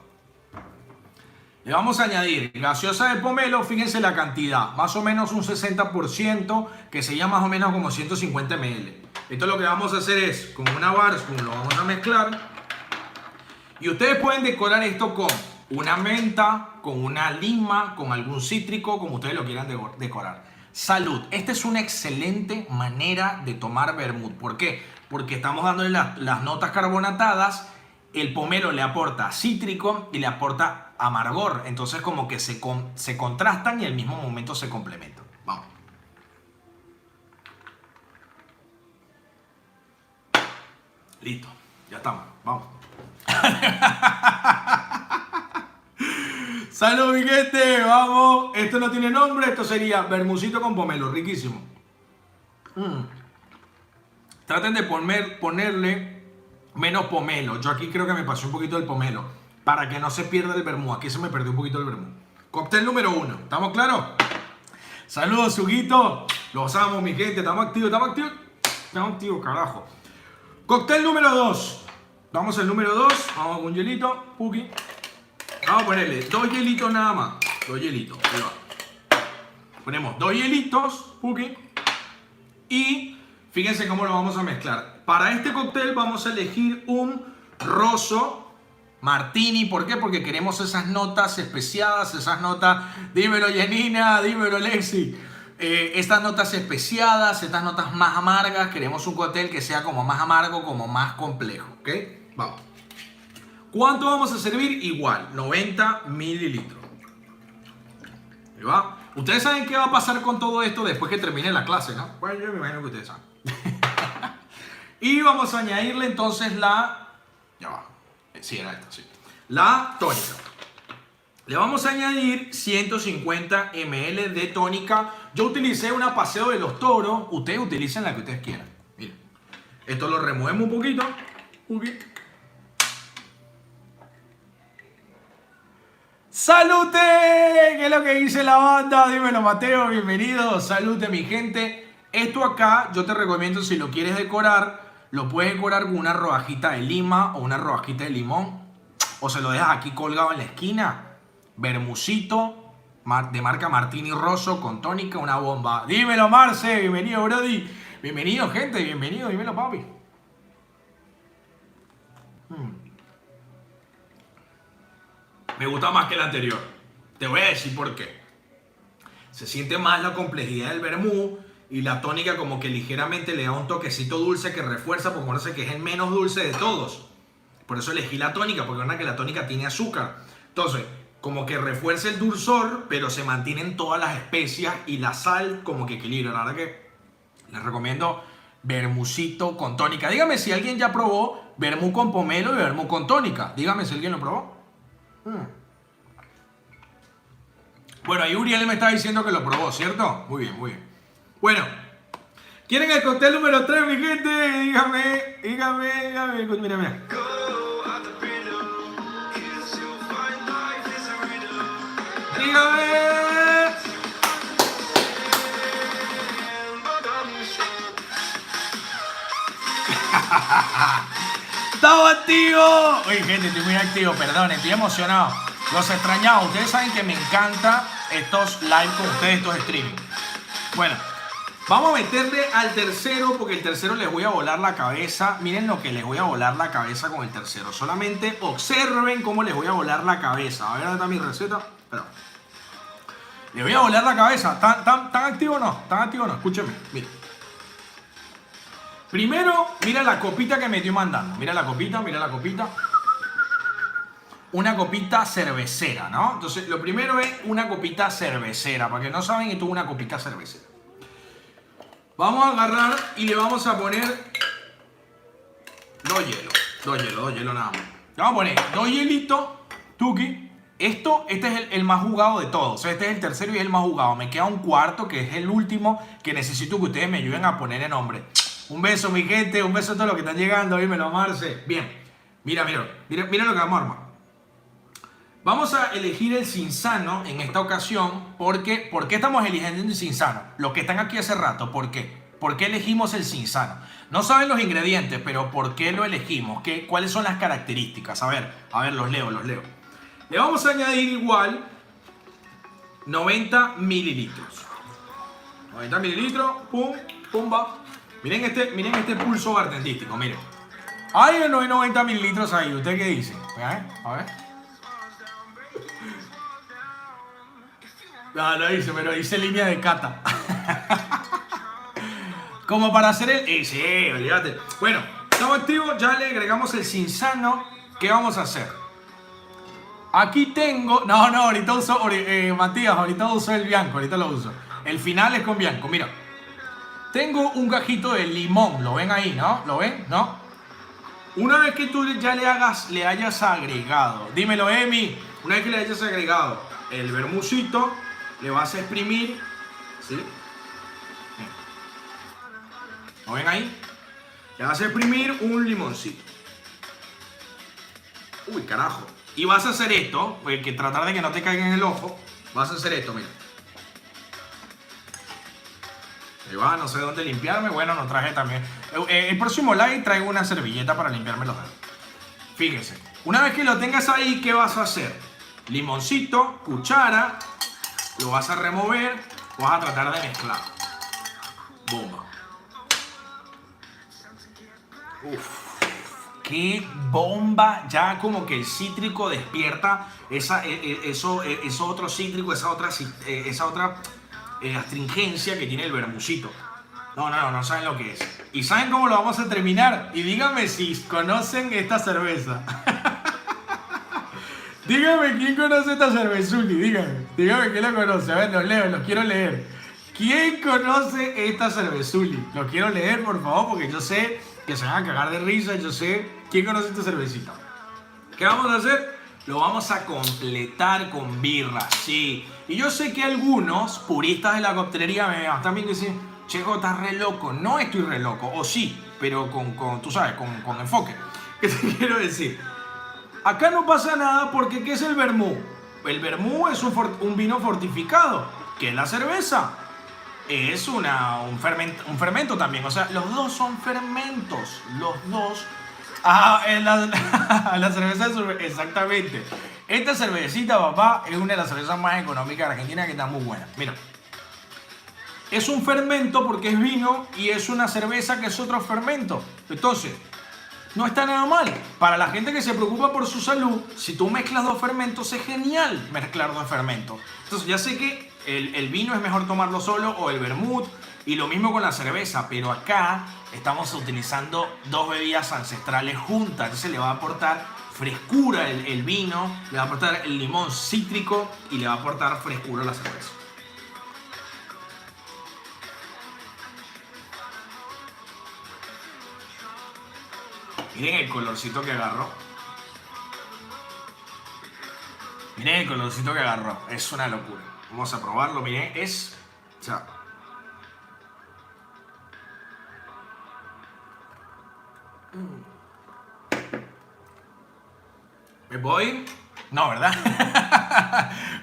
Le vamos a añadir gaseosa de pomelo, fíjense la cantidad, más o menos un 60%, que sería más o menos como 150 ml. Esto lo que vamos a hacer es, con una bar spoon lo vamos a mezclar. Y ustedes pueden decorar esto con una menta, con una lima, con algún cítrico, como ustedes lo quieran decorar. Salud, esta es una excelente manera de tomar vermut. ¿Por qué? Porque estamos dándole las notas carbonatadas, el pomelo le aporta cítrico y le aporta amargor, entonces como que se contrastan y al mismo momento se complementan. Vamos. Listo, ya estamos, vamos. Salud, mi gente, vamos. Esto no tiene nombre, esto sería vermucito con pomelo, riquísimo. Traten de ponerle menos pomelo. Yo aquí creo que me pasé un poquito del pomelo para que no se pierda el vermú. Aquí se me perdió un poquito el vermú. Cóctel número 1. ¿Estamos claros? Saludos, Huguito. Los amo, mi gente. ¿Estamos activos? Estamos activos, carajo. Cóctel número 2. Vamos al número 2. Vamos con un hielito. Puki. Vamos a ponerle 2 hielitos nada más. 2 hielitos. Ahí va. Ponemos 2 hielitos, Puki. Y fíjense cómo lo vamos a mezclar. Para este cóctel vamos a elegir un rosso martini. ¿Por qué? Porque queremos esas notas especiadas, esas notas, dímelo Janina, dímelo Lexi. Estas notas especiadas, estas notas más amargas. Queremos un cóctel que sea como más amargo, como más complejo. ¿Ok? Vamos. ¿Cuánto vamos a servir? Igual, 90 mililitros. Ahí va. Ustedes saben qué va a pasar con todo esto después que termine la clase, ¿no? Bueno, yo me imagino que ustedes saben. Y vamos a añadirle entonces la... Ya va. Sí, era esta, sí. La tónica. Le vamos a añadir 150 ml de tónica. Yo utilicé una Paseo de los Toros. Ustedes utilicen la que ustedes quieran. Miren. Esto lo removemos un poquito. ¡Salute! ¿Qué es lo que dice la banda? Dímelo, Mateo, bienvenido. Salute, mi gente. Esto acá, yo te recomiendo, si lo quieres decorar, lo puedes decorar con una rodajita de lima o una rodajita de limón. O se lo dejas aquí colgado en la esquina. Vermucito de marca Martini Rosso con tónica, una bomba. Dímelo, Marce. Bienvenido, Brody. Bienvenido, gente. Bienvenido. Dímelo, papi. Me gusta más que el anterior. Te voy a decir por qué. Se siente más la complejidad del vermú y la tónica como que ligeramente le da un toquecito dulce que refuerza, porque parece que es el menos dulce de todos. Por eso elegí la tónica, porque es que la tónica tiene azúcar. Entonces, como que refuerza el dulzor, pero se mantienen todas las especias y la sal como que equilibra. La verdad que les recomiendo vermucito con tónica. Dígame si alguien ya probó vermú con pomelo y vermú con tónica. Dígame si alguien lo probó. Bueno, ahí Uriel me está diciendo que lo probó, ¿cierto? Muy bien, muy bien. Bueno, ¿quieren el cóctel número 3, mi gente? Dígame. Mira. Dígame. ¡Estamos activos! Oye, gente, estoy muy activo, perdón, estoy emocionado. Los extrañaba. Ustedes saben que me encanta estos live con ustedes, estos streaming. Bueno, vamos a meterle al tercero, porque el tercero les voy a volar la cabeza. Miren lo que les voy a volar la cabeza con el tercero. Solamente observen cómo les voy a volar la cabeza. A ver, ¿dónde está mi receta? Espera. Les voy a volar la cabeza. ¿Tan activo o no? ¿Tan activo o no? Escúchenme, miren. Primero, mira la copita que me estoy mandando. Mira la copita. Una copita cervecera, ¿no? Entonces, lo primero es una copita cervecera. Para que no saben, esto es una copita cervecera. Vamos a agarrar y le vamos a poner dos hielos nada más. Le vamos a poner 2 hielitos, tuki. Este es el más jugado de todos. O sea, este es el tercero y es el más jugado. Me queda un cuarto, que es el último, que necesito que ustedes me ayuden a poner en nombre. Un beso, mi gente. Un beso a todos los que están llegando. Dímelo, Marce. Bien. Mira lo que vamos a armar. Vamos a elegir el cinzano en esta ocasión. ¿Por qué estamos eligiendo el cinzano? Los que están aquí hace rato, ¿por qué? ¿Por qué elegimos el cinzano? No saben los ingredientes, pero ¿por qué lo elegimos? ¿Cuáles son las características? A ver, los leo. Le vamos a añadir igual 90 mililitros. 90 mililitros, pumba. Miren este pulso bartendístico, miren. Hay 90 mililitros ahí. ¿Usted qué dice? A ver. No dice, pero dice línea de cata. Como para hacer el... sí, olvídate. Bueno, estamos activos, ya le agregamos el cinzano. ¿Qué vamos a hacer? Aquí tengo... No, ahorita uso... Matías, ahorita uso el bianco, ahorita lo uso. El final es con bianco, mira. Tengo un gajito de limón, ¿lo ven ahí, no? ¿Lo ven? ¿No? Una vez que tú ya le hayas agregado, dímelo, Emi, una vez que le hayas agregado el vermucito, le vas a exprimir, ¿sí? ¿Lo ven ahí? Le vas a exprimir un limoncito. Uy, carajo. Y vas a hacer esto, pues, que tratar de que no te caiga en el ojo. Vas a hacer esto, mira. Ahí va, no sé dónde limpiarme. Bueno, no traje también. El próximo live traigo una servilleta para limpiarme los dedos. Fíjense. Una vez que lo tengas ahí, ¿qué vas a hacer? Limoncito, cuchara. Lo vas a remover. Vas a tratar de mezclar. Bomba. Uf. Qué bomba. Ya como que el cítrico despierta eso otro cítrico, esa otra astringencia que tiene el vermucito. No saben lo que es. ¿Y saben cómo lo vamos a terminar? Y díganme si conocen esta cerveza. Díganme quién conoce esta cervezuli, díganme quién la conoce. A ver, los quiero leer. ¿Quién conoce esta cervezuli? Los quiero leer, por favor, porque yo sé que se van a cagar de risa. Yo sé quién conoce esta cervecita. ¿Qué vamos a hacer? Lo vamos a completar con birra, sí. Y yo sé que algunos puristas de la coctelería me van también dicen, Checo, estás re loco. No estoy re loco, o sí, pero tú sabes, con enfoque. ¿Qué te quiero decir? Acá no pasa nada porque ¿qué es el vermú? El vermú es un vino fortificado. ¿Qué es la cerveza? Es un fermento también. O sea, los dos son fermentos. Los dos. La cerveza es exactamente. Esta cervecita, papá, es una de las cervezas más económicas de Argentina que está muy buena. Mira. Es un fermento porque es vino y es una cerveza que es otro fermento. Entonces, no está nada mal. Para la gente que se preocupa por su salud, si tú mezclas dos fermentos, es genial mezclar dos fermentos. Entonces ya sé que el vino es mejor tomarlo solo o el vermut y lo mismo con la cerveza, pero acá estamos utilizando dos bebidas ancestrales juntas. Entonces le va a aportar frescura el vino, le va a aportar el limón cítrico y le va a aportar frescura a la cerveza. Miren el colorcito que agarró. Miren el colorcito que agarró. Es una locura. Vamos a probarlo. Miren, o sea, ¿me voy? No, ¿verdad?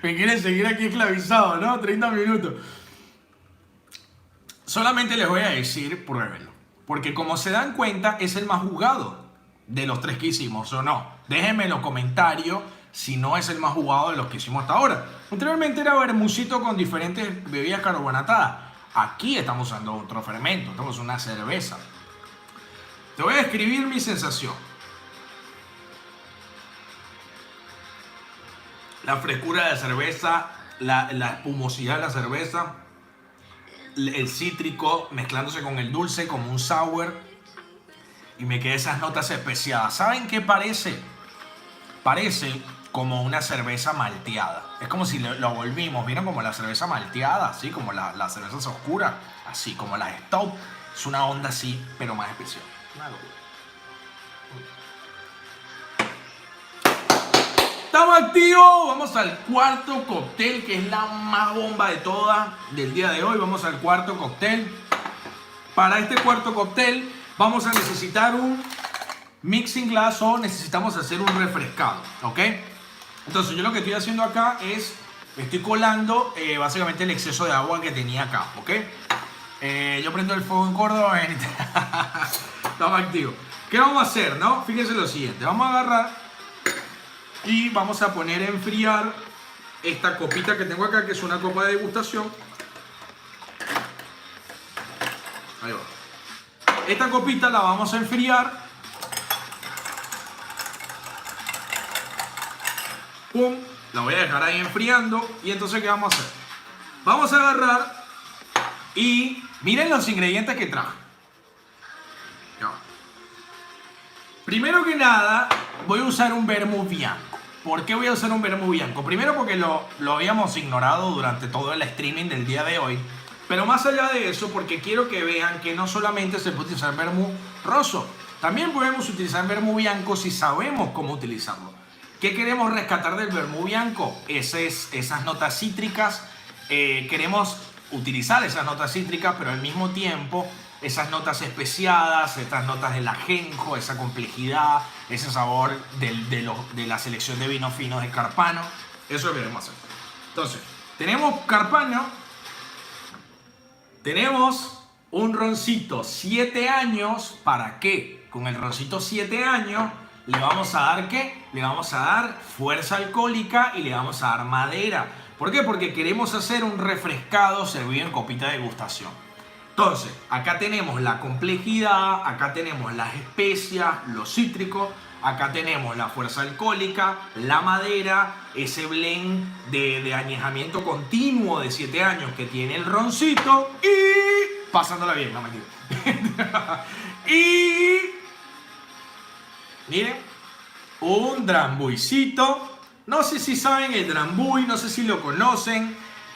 Me quieren seguir aquí esclavizado, ¿no? 30 minutos. Solamente les voy a decir, pruébenlo. Porque como se dan cuenta, es el más jugado de los tres que hicimos, ¿o no? Déjenme en los comentarios si no es el más jugado de los que hicimos hasta ahora. Anteriormente era vermucito con diferentes bebidas carbonatadas. Aquí estamos usando otro fermento, estamos usando una cerveza. Te voy a describir mi sensación. La frescura de la cerveza, la espumosidad de la cerveza, el cítrico mezclándose con el dulce como un sour y me quedé esas notas especiadas. ¿Saben qué parece? Parece como una cerveza malteada. Es como si lo volvimos, ¿vieron? Como la cerveza malteada, así como las cervezas oscuras, así como las stout. Es una onda así, pero más especial. Una locura. Estamos activos, vamos al cuarto cóctel, que es la más bomba de todas del día de hoy. Vamos al cuarto cóctel. Para este cuarto cóctel vamos a necesitar un mixing glass o necesitamos hacer un refrescado, ¿ok? Entonces yo lo que estoy haciendo acá es, estoy colando básicamente el exceso de agua que tenía acá, ¿ok? Yo prendo el fuego en Córdoba. Estamos activos. ¿Qué vamos a hacer, no? Fíjense lo siguiente, vamos a agarrar y vamos a poner a enfriar esta copita que tengo acá, que es una copa de degustación. Ahí va. Esta copita la vamos a enfriar. Pum. La voy a dejar ahí enfriando. Y entonces, ¿qué vamos a hacer? Vamos a agarrar y miren los ingredientes que traje. Ya. Primero que nada, voy a usar un vermú bianco. ¿Por qué voy a usar un vermú bianco? Primero porque lo habíamos ignorado durante todo el streaming del día de hoy. Pero más allá de eso, porque quiero que vean que no solamente se puede utilizar vermú rosso, también podemos utilizar vermú bianco si sabemos cómo utilizarlo. ¿Qué queremos rescatar del vermú bianco? Esas notas cítricas. Queremos utilizar esas notas cítricas, pero al mismo tiempo esas notas especiadas, estas notas del ajenjo, esa complejidad, ese sabor de la selección de vinos finos de Carpano. Eso es lo que queremos hacer. Entonces, tenemos Carpano, tenemos un roncito 7 años. ¿Para qué? Con el roncito 7 años le vamos a dar ¿qué? Le vamos a dar fuerza alcohólica y le vamos a dar madera. ¿Por qué? Porque queremos hacer un refrescado servido en copita de degustación. Entonces, acá tenemos la complejidad, acá tenemos las especias, los cítricos, acá tenemos la fuerza alcohólica, la madera, ese blend de añejamiento continuo de 7 años que tiene el roncito y... pasándola bien, no mentira. Y... miren, un drambuicito. No sé si saben el drambuí, no sé si lo conocen.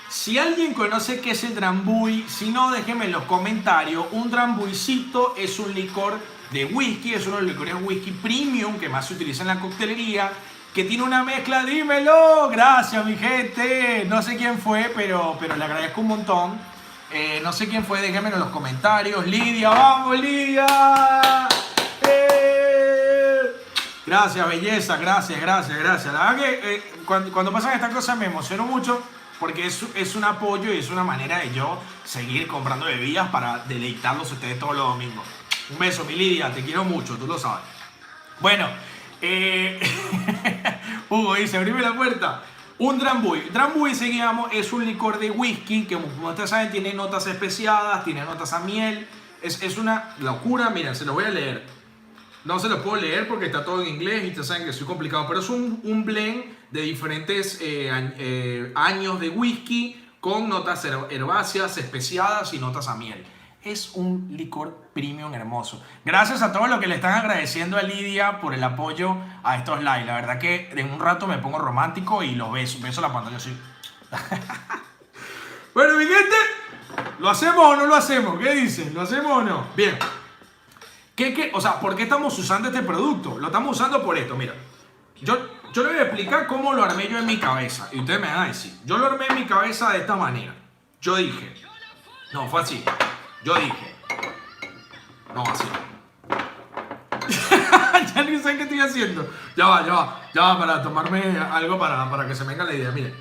Si alguien conoce qué es el drambuí, si no, déjenme en los comentarios. Un drambuicito es un licor de whisky, es uno de los licores whisky premium que más se utiliza en la coctelería, que tiene una mezcla, dímelo, gracias mi gente. No sé quién fue, pero le agradezco un montón. No sé quién fue, déjenme en los comentarios. Lidia, vamos Lidia. Gracias, belleza, gracias. La verdad que cuando pasan estas cosas me emociono mucho porque es un apoyo y es una manera de yo seguir comprando bebidas para deleitarlos a ustedes todos los domingos. Un beso, mi Lidia, te quiero mucho, tú lo sabes. Bueno, Hugo dice, abrime la puerta. Un drambuí. Drambuí, seguíamos, es un licor de whisky que, como ustedes saben, tiene notas especiadas, tiene notas a miel. Es una locura, miren, se los voy a leer. No se los puedo leer porque está todo en inglés y ustedes saben que soy complicado, pero es un blend de diferentes años de whisky con notas herbáceas, especiadas y notas a miel. Es un licor premium hermoso. Gracias a todos los que le están agradeciendo a Lidia por el apoyo a estos live. La verdad que en un rato me pongo romántico y lo beso la pantalla así. Bueno, mi gente, ¿lo hacemos o no lo hacemos? ¿Qué dicen? ¿Lo hacemos o no? Bien. O sea, ¿por qué estamos usando este producto? Lo estamos usando por esto, mira. Yo les voy a explicar cómo lo armé yo en mi cabeza. Y ustedes me van a decir. Yo lo armé en mi cabeza de esta manera. Yo dije. No, fue así. Yo dije. No, así. Ya ni sé qué estoy haciendo. Ya va, para tomarme algo para que se me venga la idea. Miren.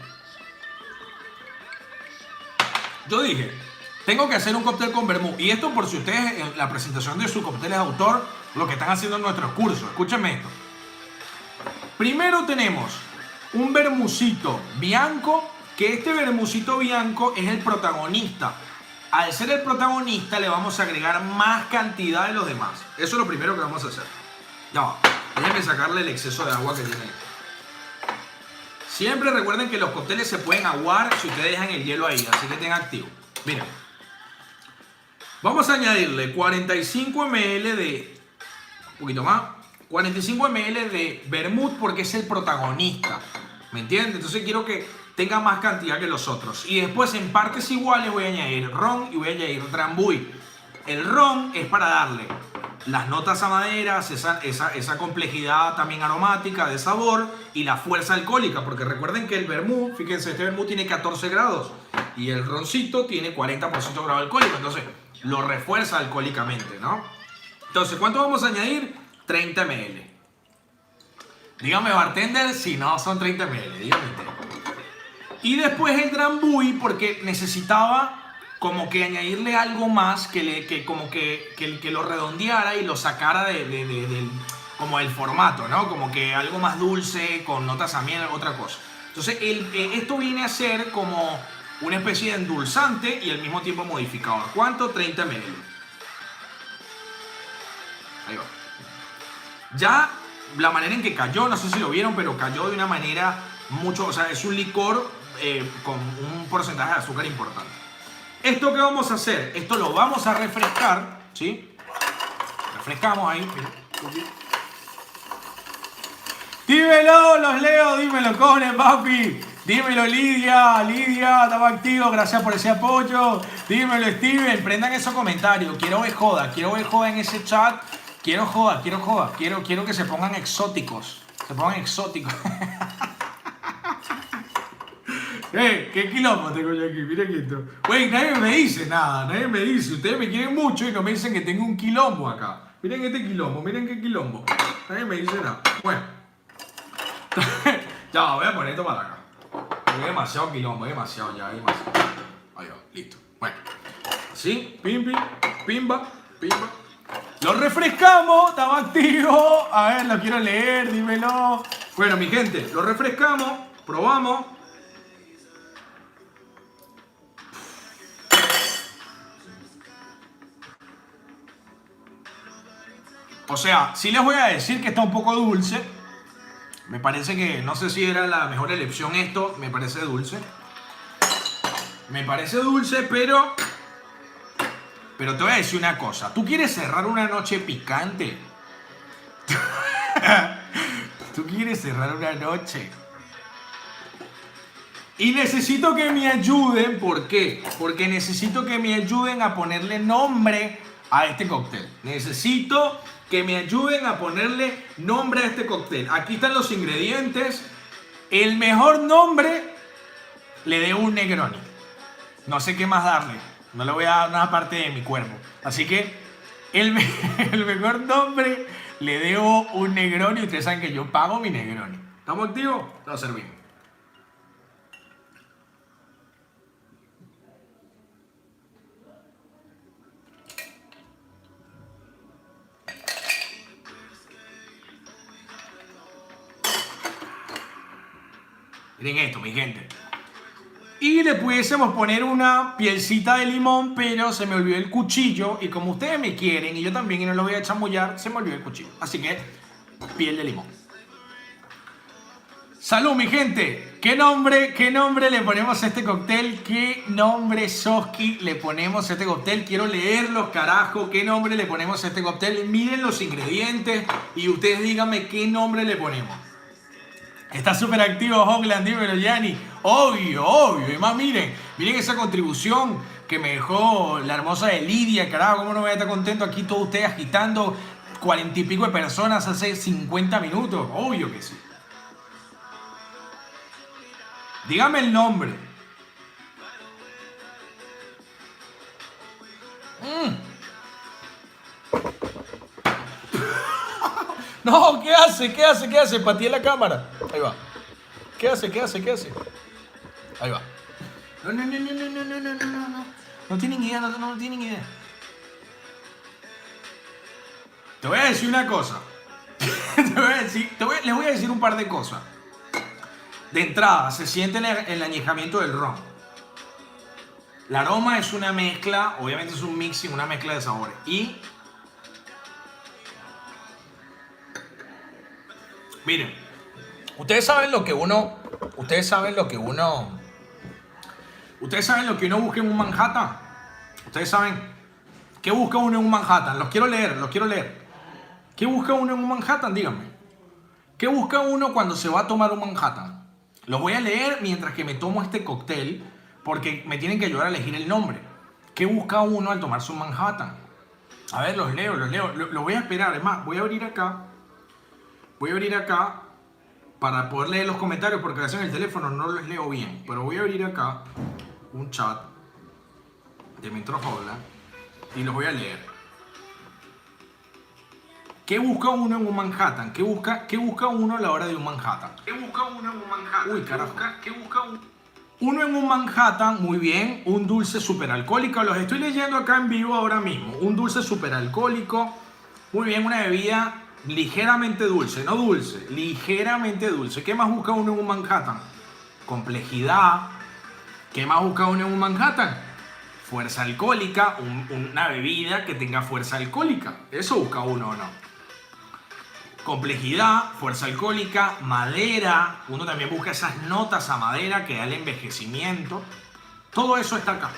Yo dije. Tengo que hacer un cóctel con vermú. Y esto por si ustedes en la presentación de su cóctel es autor, lo que están haciendo en nuestros cursos. Escúchenme esto. Primero tenemos un vermucito bianco, que este vermucito bianco es el protagonista. Al ser el protagonista le vamos a agregar más cantidad de los demás. Eso es lo primero que vamos a hacer. Ya va. Déjenme sacarle el exceso de agua que tiene ahí. Siempre recuerden que los cócteles se pueden aguar si ustedes dejan el hielo ahí, así que tengan activo. Miren. Vamos a añadirle 45 ml de... un poquito más. 45 ml de vermut porque es el protagonista. ¿Me entiendes? Entonces quiero que tenga más cantidad que los otros. Y después en partes iguales voy a añadir ron y voy a añadir drambuí. El ron es para darle las notas a maderas, esa complejidad también aromática de sabor y la fuerza alcohólica. Porque recuerden que el vermut, fíjense, este vermut tiene 14 grados y el roncito tiene 40% grado alcohólico. Entonces lo refuerza alcohólicamente, ¿no? Entonces, ¿cuánto vamos a añadir? 30 ml. Dígame, bartender, si no son 30 ml, dígame usted. Y después el drambuí, porque necesitaba como que añadirle algo más que lo redondeara y lo sacara como el formato, ¿no? Como que algo más dulce, con notas a miel, otra cosa. Entonces, esto viene a ser como una especie de endulzante y al mismo tiempo modificador. ¿Cuánto? 30 ml. Ahí va. Ya la manera en que cayó, no sé si lo vieron, pero cayó de una manera mucho, o sea, es un licor con un porcentaje de azúcar importante. ¿Esto qué vamos a hacer? Esto lo vamos a refrescar, ¿sí? Refrescamos ahí. Dímelo, los leo, dímelo, Cone, papi. Dímelo, Lidia, estaba activo, gracias por ese apoyo. Dímelo, Steven, prendan esos comentarios. Quiero ver joda en ese chat. Quiero joda. Quiero que se pongan exóticos. ¿Qué quilombo tengo yo aquí? Miren esto. Güey, nadie me dice nada, Ustedes me quieren mucho y no me dicen que tengo un quilombo acá. Miren este quilombo, miren qué quilombo. Nadie me dice nada. Bueno. Ya, voy a poner esto para acá. Hay demasiado quilombo, demasiado. Ahí va, listo. Bueno. ¿Sí? Pimba. Lo refrescamos, estaba activo. A ver, lo quiero leer, dímelo. Bueno, mi gente, lo refrescamos, probamos. O sea, sí les voy a decir que está un poco dulce. Me parece que, no sé si era la mejor elección esto, me parece dulce. Me parece dulce, pero te voy a decir una cosa. ¿Tú quieres cerrar una noche picante? ¿Tú quieres cerrar una noche? Y necesito que me ayuden, ¿por qué? Porque necesito que me ayuden a ponerle nombre a este cóctel. Necesito que me ayuden a ponerle nombre a este cóctel. Aquí están los ingredientes. El mejor nombre le dé un Negroni. No sé qué más darle. No le voy a dar una parte de mi cuerpo. Así que el mejor nombre le debo un Negroni. Ustedes saben que yo pago mi Negroni. ¿Estamos activos? Lo servimos. Miren esto, mi gente. Y le pudiésemos poner una pielcita de limón, pero se me olvidó el cuchillo. Y como ustedes me quieren, y yo también, y no lo voy a chamullar, se me olvidó el cuchillo. Así que, piel de limón. ¡Salud, mi gente! ¿Qué nombre le ponemos a este cóctel? ¿Qué nombre, Soski, le ponemos a este cóctel? Quiero leerlos, carajo. ¿Qué nombre le ponemos a este cóctel? Miren los ingredientes y ustedes díganme qué nombre le ponemos. Está súper activo Hogland, dímelo, Yanni. Obvio. Y más, miren esa contribución que me dejó la hermosa de Lidia. Carajo, cómo no voy a estar contento aquí todos ustedes agitando 40 y pico de personas hace 50 minutos. Obvio que sí. Dígame el nombre. No, ¿qué hace? Pateé la cámara. Ahí va. ¿Qué hace? Ahí va. No. No tienen idea, no tienen idea. Te voy a decir una cosa. Les voy a decir un par de cosas. De entrada, se siente el añejamiento del ron. El aroma es una mezcla, obviamente es un mixing, una mezcla de sabores. Y miren, ustedes saben lo que uno busca en un Manhattan. Ustedes saben qué busca uno en un Manhattan. Los quiero leer. ¿Qué busca uno en un Manhattan? Díganme. ¿Qué busca uno cuando se va a tomar un Manhattan? Los voy a leer mientras que me tomo este cóctel porque me tienen que ayudar a elegir el nombre. ¿Qué busca uno al tomarse un Manhattan? A ver, los leo. Lo voy a esperar. Es más, voy a abrir acá para poder leer los comentarios porque a veces en el teléfono no los leo bien. Pero voy a abrir acá un chat de Metro Hogland y los voy a leer. ¿Qué busca uno en un Manhattan? ¿Qué busca uno a la hora de un Manhattan? ¿Qué busca uno en un Manhattan? Uy, carajo. ¿Qué busca uno en un Manhattan? Muy bien, un dulce superalcohólico. Los estoy leyendo acá en vivo ahora mismo. Un dulce superalcohólico. Muy bien, una bebida ligeramente dulce. No dulce, ligeramente dulce. ¿Qué más busca uno en un Manhattan? Complejidad. ¿Qué más busca uno en un Manhattan? Fuerza alcohólica. Una bebida que tenga fuerza alcohólica. ¿Eso busca uno o no? Complejidad, fuerza alcohólica, madera. Uno también busca esas notas a madera que da el envejecimiento. Todo eso está acá.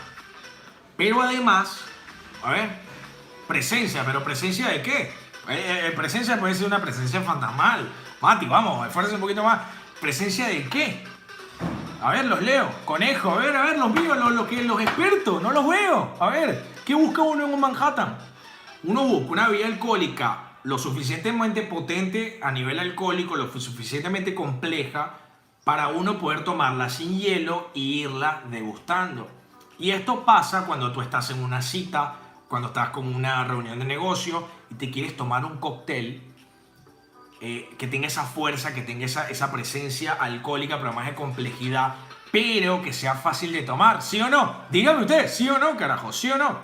Pero además, a ver, presencia. ¿Pero presencia de qué? Presencia puede ser una presencia fantasmal. Mati, vamos, esfuerza un poquito más. ¿Presencia de qué? A ver, los leo. Conejo, a ver, los míos, los expertos, no los veo. A ver, ¿qué busca uno en un Manhattan? Uno busca una bebida alcohólica lo suficientemente potente a nivel alcohólico, lo suficientemente compleja para uno poder tomarla sin hielo e irla degustando. Y esto pasa cuando tú estás en una cita, cuando estás con una reunión de negocio y te quieres tomar un cóctel que tenga esa fuerza, que tenga esa presencia alcohólica, pero además de complejidad, pero que sea fácil de tomar. ¿Sí o no? Díganme ustedes, ¿sí o no, carajo? ¿Sí o no?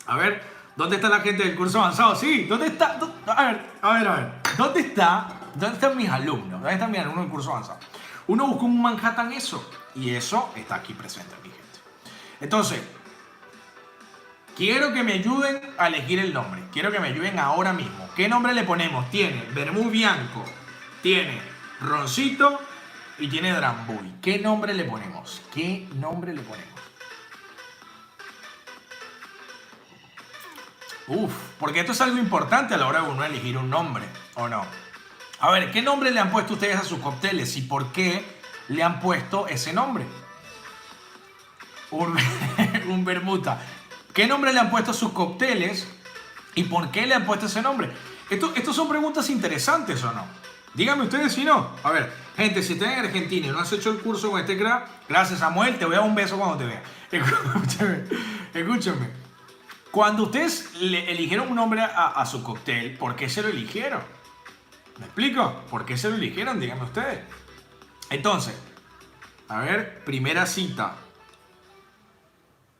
A ver, ¿dónde está la gente del curso avanzado? Sí, ¿dónde está? A ver. ¿Dónde están mis alumnos? ¿Dónde están mis alumnos del curso avanzado? Uno busca un Manhattan eso. Y eso está aquí presente, mi gente. Entonces, Quiero que me ayuden a elegir el nombre. Quiero que me ayuden ahora mismo. ¿Qué nombre le ponemos? Tiene Vermú Bianco, tiene Roncito y tiene Drambuy. ¿Qué nombre le ponemos? ¿Qué nombre le ponemos? Uf, porque esto es algo importante a la hora de uno elegir un nombre, ¿o no? A ver, ¿qué nombre le han puesto ustedes a sus cócteles y por qué le han puesto ese nombre? Un, un vermuta. ¿Qué nombre le han puesto a sus cócteles y por qué le han puesto ese nombre? Estos son preguntas interesantes, ¿o no? Díganme ustedes si no. A ver, gente, si estás en Argentina y no has hecho el curso con este crack, gracias Samuel, te voy a dar un beso cuando te vea. Escúchame. Cuando ustedes le eligieron un nombre a su cóctel, ¿por qué se lo eligieron? ¿Me explico? ¿Por qué se lo eligieron? Díganme ustedes. Entonces, a ver, primera cita.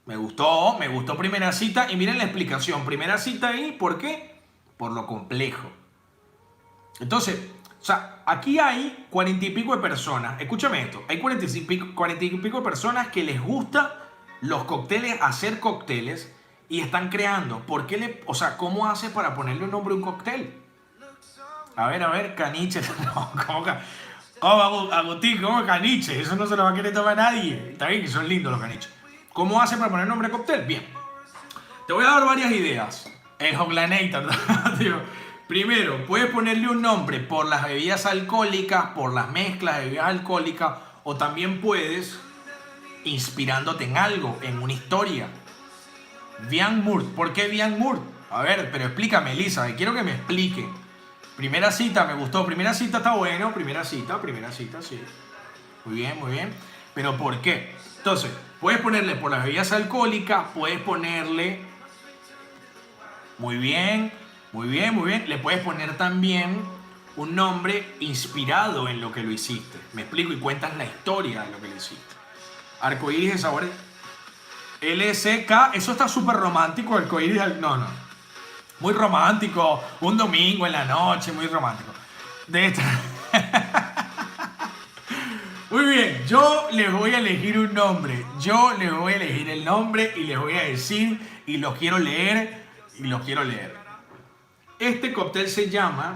Me gustó primera cita. Y miren la explicación. Primera cita ahí, ¿por qué? Por lo complejo. Entonces, o sea, aquí hay 40 y pico de personas. Escúchame esto. Hay 40 y pico de personas que les gusta los cócteles, hacer cócteles. Y están creando. ¿Por qué o sea, cómo hace para ponerle un nombre a un cóctel? A ver, caniche. No, ¿cómo Agustín? ¿Cómo caniche? Eso no se lo va a querer tomar nadie. Está bien que son lindos los caniches. ¿Cómo hace para poner nombre a cóctel? Bien. Te voy a dar varias ideas. El Hoglanator. Primero, puedes ponerle un nombre por las bebidas alcohólicas, por las mezclas de bebidas alcohólicas, o también puedes inspirándote en algo, en una historia. Vian Murt. ¿Por qué Vian Murt? A ver, pero explícame, Elisa. Quiero que me explique. Primera cita, me gustó. Primera cita está bueno. Primera cita, sí. Muy bien. Pero ¿por qué? Entonces, puedes ponerle por las bebidas alcohólicas, puedes ponerle... Muy bien. Le puedes poner también un nombre inspirado en lo que lo hiciste. Me explico y cuentas la historia de lo que lo hiciste. Arcoíris de sabores... LSK, eso está súper romántico, arcoíris... No. Muy romántico. Un domingo en la noche, muy romántico. De esta... Muy bien, yo les voy a elegir un nombre. Yo les voy a elegir el nombre y les voy a decir y los quiero leer. Este cóctel se llama...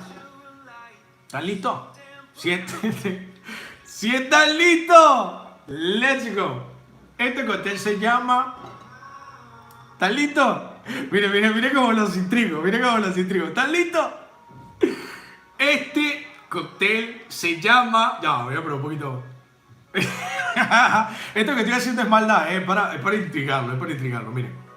¿Están listos? Si están listos, let's go. Este cóctel se llama... ¿Están listos? Miren cómo los intrigo. ¿Están listos? Este cóctel se llama... Ya, voy a probar un poquito. Esto que estoy haciendo es maldad, es para intrigarlo, miren.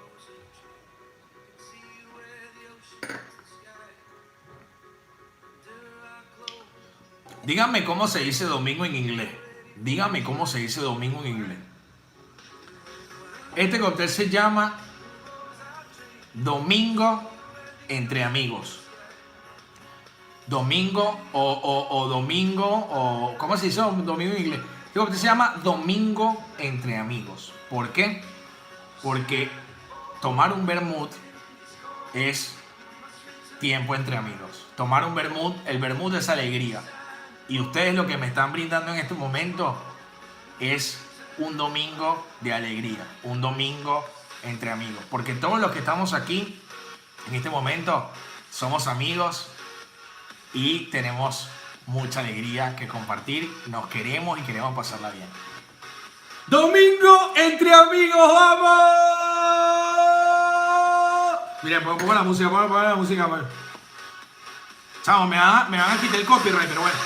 Díganme cómo se dice domingo en inglés. Este cóctel se llama Domingo entre amigos. Domingo o domingo o... ¿Cómo se dice domingo en inglés? Este cóctel se llama Domingo entre amigos. ¿Por qué? Porque tomar un vermut es tiempo entre amigos. Tomar un vermut, el vermut es alegría. Y ustedes lo que me están brindando en este momento es un domingo de alegría, un domingo entre amigos. Porque todos los que estamos aquí en este momento somos amigos y tenemos mucha alegría que compartir, nos queremos y queremos pasarla bien. Domingo entre amigos, ¡vamos! Miren, pongo la música, Chao, me van a quitar el copyright, pero bueno.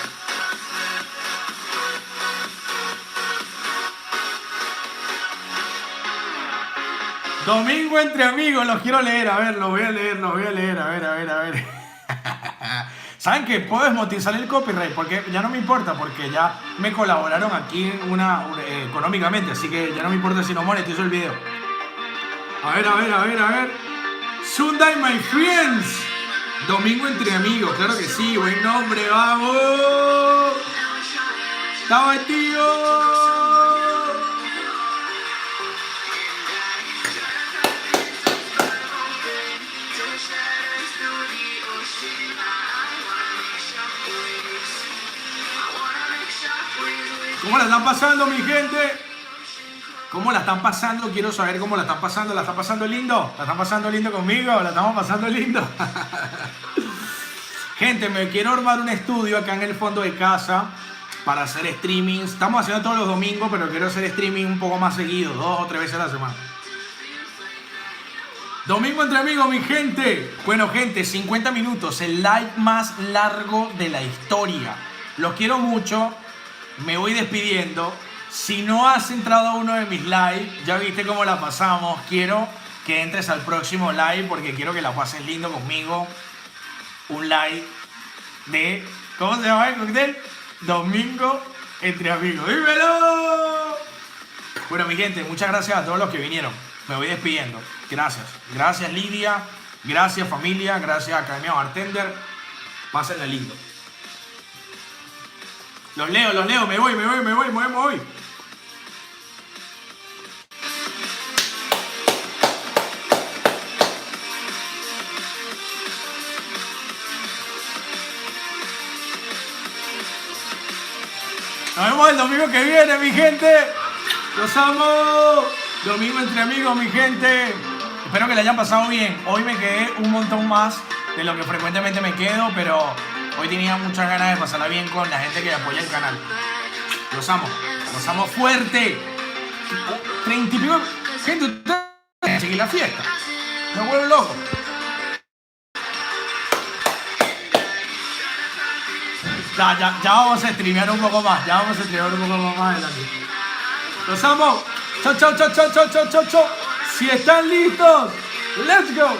Domingo entre amigos, los quiero leer, a ver, los voy a leer, a ver. ¿Saben qué? Puedo desmonetizar el copyright porque ya no me importa, porque ya me colaboraron aquí económicamente, así que ya no me importa si no monetizo el video. A ver. Sunday, my friends. Domingo entre amigos, claro que sí, buen nombre, vamos. ¡Estaba tío! ¿Cómo la están pasando, mi gente? ¿Cómo la están pasando? Quiero saber cómo la están pasando. ¿La están pasando lindo? ¿La están pasando lindo conmigo? ¿La estamos pasando lindo? Gente, me quiero armar un estudio acá en el fondo de casa para hacer streamings. Estamos haciendo todos los domingos, pero quiero hacer streaming un poco más seguido, 2 o 3 veces a la semana. Domingo entre amigos, mi gente. Bueno, gente, 50 minutos, el live más largo de la historia. Los quiero mucho. Me voy despidiendo. Si no has entrado a uno de mis live, ya viste cómo la pasamos. Quiero que entres al próximo live porque quiero que la pases lindo conmigo. Un live de... ¿Cómo se llama el cóctel? Domingo entre amigos. ¡Dímelo! Bueno, mi gente, muchas gracias a todos los que vinieron. Me voy despidiendo. Gracias. Gracias, Lidia. Gracias, familia. Gracias, Academia Bartender. Pásenla lindo. Los leo. Me voy. Nos vemos el domingo que viene, mi gente. Los amo. Domingo entre amigos, mi gente. Espero que le hayan pasado bien. Hoy me quedé un montón más de lo que frecuentemente me quedo, pero hoy tenía muchas ganas de pasarla bien con la gente que apoya el canal. Los amo fuerte. 30 y pico. Gente, ustedes seguir la fiesta. Me vuelvo loco. Ya vamos a streamear un poco más. Adelante. Los amo. Chao. Si están listos, let's go.